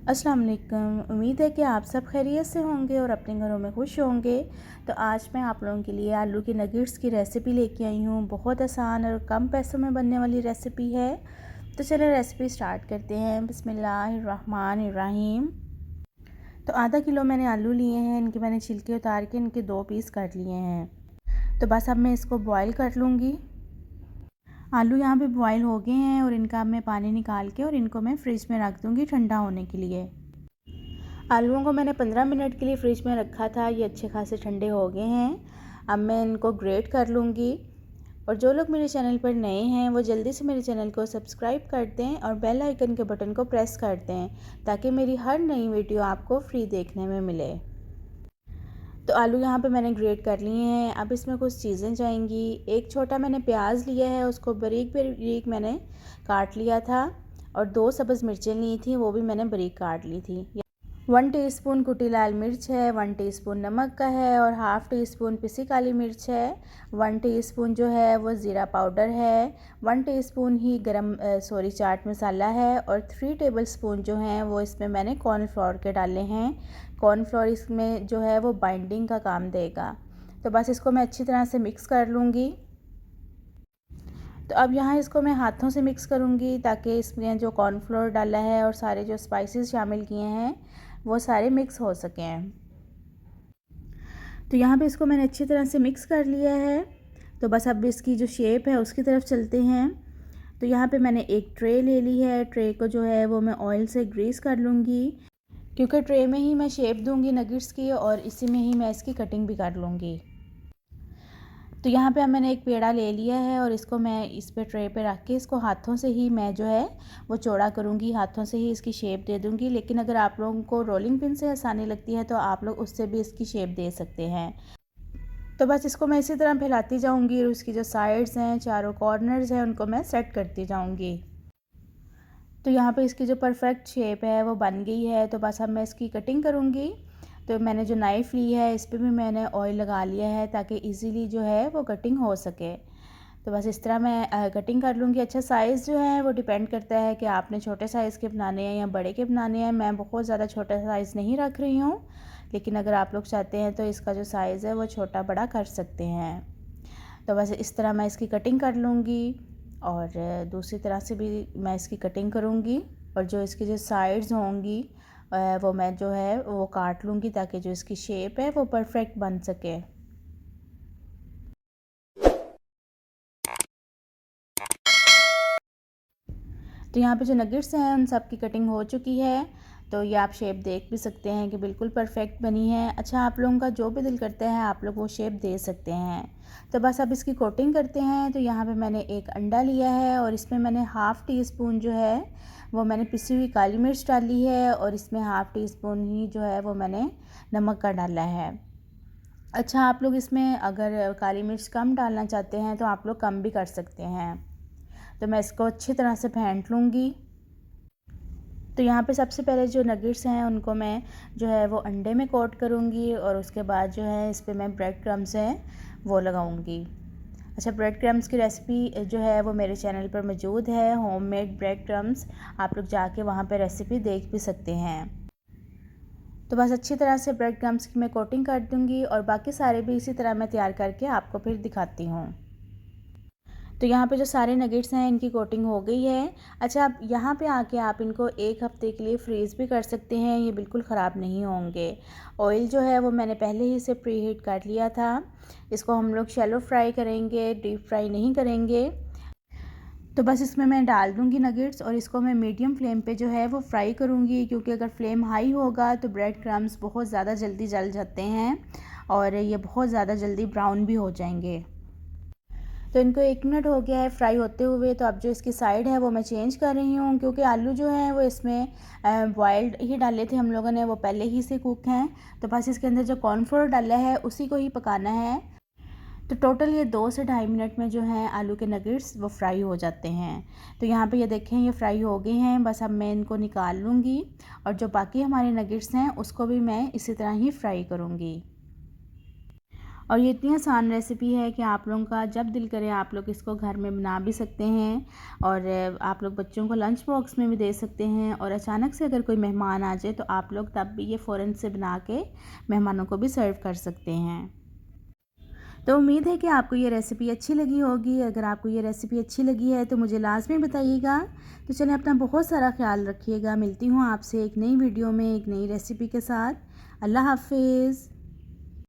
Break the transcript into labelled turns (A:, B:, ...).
A: अस्सलाम वालेकुम। उम्मीद है कि आप सब खैरियत से होंगे और अपने घरों में खुश होंगे। तो आज मैं आप लोगों के लिए आलू के नगेट्स की रेसिपी लेके आई हूँ। बहुत आसान और कम पैसों में बनने वाली रेसिपी है। तो चलिए रेसिपी स्टार्ट करते हैं। बिस्मिल्लाहिर्रहमानिर्रहीम। तो आधा किलो मैंने आलू लिए हैं। इनके मैंने छिलके उतार के इनके 2 पीस काट लिए हैं। तो बस अब मैं इसको बॉयल कर लूँगी। आलू यहाँ पे बॉयल हो गए हैं और इनका मैं पानी निकाल के और इनको मैं फ्रिज में रख दूँगी ठंडा होने के लिए। आलूओं को मैंने 15 मिनट के लिए फ्रिज में रखा था। ये अच्छे खासे ठंडे हो गए हैं। अब मैं इनको ग्रेट कर लूँगी। और जो लोग मेरे चैनल पर नए हैं वो जल्दी से मेरे चैनल को सब्सक्राइब कर दें और बेल आइकन के बटन को प्रेस कर दें ताकि मेरी हर नई वीडियो आपको फ्री देखने में मिले। तो आलू यहाँ पे मैंने ग्रेट कर लिए हैं। अब इसमें कुछ चीज़ें जाएंगी। एक छोटा मैंने प्याज लिया है, उसको बारीक बारीक मैंने काट लिया था। और 2 सब्ज़ मिर्चें ली थी, वो भी मैंने बारीक काट ली थी। 1 टीस्पून कुटी लाल मिर्च है, 1 टीस्पून नमक का है और हाफ़ टी स्पून पिसी काली मिर्च है। 1 टीस्पून जो है वो ज़ीरा पाउडर है। 1 टीस्पून ही चाट मसाला है और 3 टेबलस्पून जो हैं वो इसमें मैंने कॉर्नफ्लोर के डाले हैं। कॉर्नफ्लोर इसमें जो है वो बाइंडिंग का काम देगा। तो बस इसको मैं अच्छी तरह से मिक्स कर लूँगी। तो अब यहाँ इसको मैं हाथों से मिक्स करूँगी ताकि इसमें जो कॉर्नफ्लोर डाला है और सारे जो स्पाइसेस शामिल किए हैं वो सारे मिक्स हो सकें। तो यहाँ पे इसको मैंने अच्छी तरह से मिक्स कर लिया है। तो बस अब इसकी जो शेप है उसकी तरफ चलते हैं। तो यहाँ पे मैंने एक ट्रे ले ली है। ट्रे को जो है वो मैं ऑयल से ग्रीस कर लूँगी क्योंकि ट्रे में ही मैं शेप दूँगी नगेट्स की और इसी में ही मैं इसकी कटिंग भी कर लूँगी। तो यहाँ पे अब मैंने एक पेड़ा ले लिया है और इसको मैं इस पे ट्रे पे रख के इसको हाथों से ही मैं जो है वो चौड़ा करूँगी, हाथों से ही इसकी शेप दे दूँगी। लेकिन अगर आप लोगों को रोलिंग पिन से आसानी लगती है तो आप लोग उससे भी इसकी शेप दे सकते हैं। तो बस इसको मैं इसी तरह फैलाती जाऊँगी और उसकी जो साइड्स हैं, चारों कॉर्नर्स हैं, उनको मैं सेट करती जाऊँगी। तो यहाँ पे इसकी जो परफेक्ट शेप है वो बन गई है। तो बस अब मैं इसकी कटिंग करूँगी। तो मैंने जो नाइफ़ ली है इस पर भी मैंने ऑयल लगा लिया है ताकि इजीली जो है वो कटिंग हो सके। तो बस इस तरह मैं कटिंग कर लूँगी। अच्छा, साइज़ जो है वो डिपेंड करता है कि आपने छोटे साइज़ के बनाने हैं या बड़े के बनाने हैं। मैं बहुत ज़्यादा छोटा साइज़ नहीं रख रही हूँ, लेकिन अगर आप लोग चाहते हैं तो इसका जो साइज़ है वो छोटा बड़ा कर सकते हैं। तो बस इस तरह मैं इसकी कटिंग कर लूँगी और दूसरी तरह से भी मैं इसकी कटिंग करूँगी। और जो इसकी जो साइड्स होंगी वो मैं जो है वो काट लूँगी ताकि जो इसकी शेप है वो परफेक्ट बन सके। तो यहाँ पे जो नगेट्स हैं उन सब की कटिंग हो चुकी है। तो ये आप शेप देख भी सकते हैं कि बिल्कुल परफेक्ट बनी है। अच्छा, आप लोगों का जो भी दिल करता है आप लोग वो शेप दे सकते हैं। तो बस अब इसकी कोटिंग करते हैं। तो यहाँ पे मैंने एक अंडा लिया है और इसमें मैंने हाफ़ टी स्पून जो है वो मैंने पिसी हुई काली मिर्च डाली है और इसमें हाफ़ टी स्पून ही जो है वो मैंने नमक का डाला है। अच्छा, आप लोग इसमें अगर काली मिर्च कम डालना चाहते हैं तो आप लोग कम भी कर सकते हैं। तो मैं इसको अच्छी तरह से फेंट लूँगी। तो यहाँ पे सबसे पहले जो नगेट्स हैं उनको मैं जो है वो अंडे में कोट करूँगी और उसके बाद जो है इस पे मैं ब्रेड क्रम्स हैं वो लगाऊँगी। अच्छा, ब्रेड क्रम्स की रेसिपी जो है वो मेरे चैनल पर मौजूद है, होममेड ब्रेड क्रम्स। आप लोग जाके वहाँ पे रेसिपी देख भी सकते हैं। तो बस अच्छी तरह से ब्रेड क्रम्स की मैं कोटिंग कर दूँगी और बाकी सारे भी इसी तरह मैं तैयार करके आपको फिर दिखाती हूँ। तो यहाँ पे जो सारे नगेट्स हैं इनकी कोटिंग हो गई है। अच्छा, अब यहाँ पे आके आप इनको 1 हफ़्ते के लिए फ्रीज़ भी कर सकते हैं, ये बिल्कुल ख़राब नहीं होंगे। ऑयल जो है वो मैंने पहले ही से प्री हीट कर लिया था। इसको हम लोग शैलो फ्राई करेंगे, डीप फ्राई नहीं करेंगे। तो बस इसमें मैं डाल दूँगी नगेट्स और इसको मैं मीडियम फ्लेम पे जो है वो फ्राई करूँगी क्योंकि अगर फ्लेम हाई होगा तो ब्रेड क्रम्स बहुत ज़्यादा जल्दी जल जाते हैं और ये बहुत ज़्यादा जल्दी ब्राउन भी हो जाएंगे। तो इनको 1 मिनट हो गया है फ्राई होते हुए। तो अब जो इसकी साइड है वो मैं चेंज कर रही हूँ क्योंकि आलू जो हैं वो इसमें बॉयल्ड ही डाले थे हम लोगों ने, वो पहले ही से कुक हैं। तो बस इसके अंदर जो कॉर्नफ्लोर डाला है उसी को ही पकाना है। तो टोटल ये 2 से ढाई मिनट में जो है आलू के नगेट्स वो फ्राई हो जाते हैं। तो यहाँ पे ये देखें ये फ्राई हो गए हैं। बस अब मैं इनको निकाल लूँगी और जो बाकी हमारे नगेट्स हैं उसको भी मैं इसी तरह ही फ्राई करूँगी। और ये इतनी आसान रेसिपी है कि आप लोगों का जब दिल करे आप लोग इसको घर में बना भी सकते हैं और आप लोग बच्चों को लंच बॉक्स में भी दे सकते हैं। और अचानक से अगर कोई मेहमान आ जाए तो आप लोग तब भी ये फ़ौरन से बना के मेहमानों को भी सर्व कर सकते हैं। तो उम्मीद है कि आपको ये रेसिपी अच्छी लगी होगी। अगर आपको ये रेसिपी अच्छी लगी है तो मुझे लाज़मी बताइएगा। तो चलिए अपना बहुत सारा ख्याल रखिएगा। मिलती हूँ आपसे एक नई वीडियो में एक नई रेसिपी के साथ। अल्लाह हाफ़िज़।